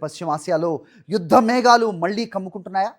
పశ్చిమాసియాలో యుద్ధ మేఘాలు మళ్లీ కమ్ముకుంటున్నాయా?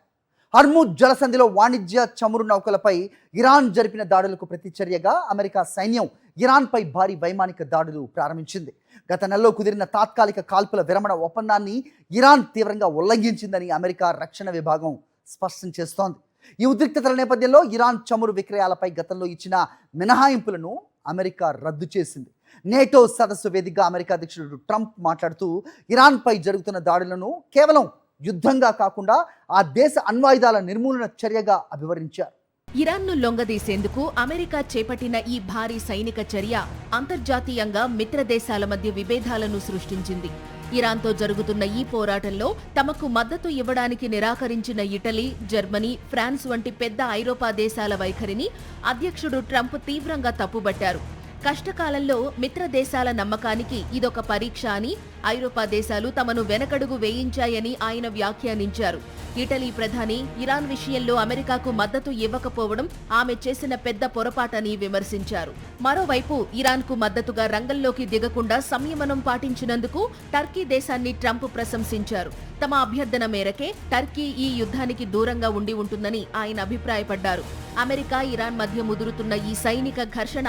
హర్ముజ్ జలసంధిలో వాణిజ్య చమురు నౌకలపై ఇరాన్ జరిపిన దాడులకు ప్రతిచర్యగా అమెరికా సైన్యం ఇరాన్పై భారీ వైమానిక దాడులు ప్రారంభించింది. గత నెలలో కుదిరిన తాత్కాలిక కాల్పుల విరమణ ఒప్పందాన్ని ఇరాన్ తీవ్రంగా ఉల్లంఘించిందని అమెరికా రక్షణ విభాగం స్పష్టం చేస్తోంది. ఈ ఉద్రిక్తతల నేపథ్యంలో ఇరాన్ చమురు విక్రయాలపై గతంలో ఇచ్చిన మినహాయింపులను అమెరికా రద్దు చేసింది. నేటో సదస్సు వేదికగా అమెరికా అధ్యక్షుడు ట్రంప్ మాట్లాడుతూ ఇరాన్పై జరుగుతున్న దాడులను కేవలం యుద్ధంగా కాకుండా ఆ దేశ అణ్వాయుధాల నిర్మూలన చర్యగా అభివర్ణించారు. ఇరాన్ను లొంగదీసేందుకు అమెరికా చేపట్టిన ఈ భారీ సైనిక చర్య అంతర్జాతీయంగా మిత్ర దేశాల మధ్య విభేదాలను సృష్టించింది. ఇరాన్తో జరుగుతున్న ఈ పోరాటంలో తమకు మద్దతు ఇవ్వడానికి నిరాకరించిన ఇటలీ, జర్మనీ, ఫ్రాన్స్ వంటి పెద్ద ఐరోపా దేశాల వైఖరిని అధ్యక్షుడు ట్రంప్ తీవ్రంగా తప్పుబట్టారు. కష్టకాలంలో మిత్ర దేశాల నమ్మకానికి ఇదొక పరీక్ష అని, ఐరోపా దేశాలు తమను వెనకడుగు వేయించాయని ఆయన వ్యాఖ్యానించారు. ఇటలీ ప్రధాని ఇరాన్ విషయంలో అమెరికాకు మద్దతు ఇవ్వకపోవడం ఆమె చేసిన పెద్ద పొరపాటని విమర్శించారు. మరోవైపు ఇరాన్కు మద్దతుగా రంగంలోకి దిగకుండా సంయమనం పాటించినందుకు టర్కీ దేశాన్ని ట్రంప్ ప్రశంసించారు. తమ అభ్యర్థన మేరకే టర్కీ ఈ యుద్ధానికి దూరంగా ఉండి ఉంటుందని ఆయన అభిప్రాయపడ్డారు. అమెరికా, ఇరాన్ మధ్య ముదురుతున్న ఈ సైనిక ఘర్షణ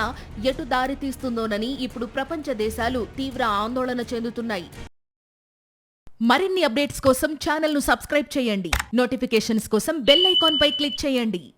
ఎటు దారితీస్తుందోనని ఇప్పుడు ప్రపంచ దేశాలు తీవ్ర ఆందోళన చెందుతున్నాయి. మరిన్ని అప్డేట్స్ కోసం ఛానల్ను సబ్స్క్రైబ్ చేయండి. నోటిఫికేషన్స్ కోసం బెల్ ఐకాన్ పై క్లిక్ చేయండి.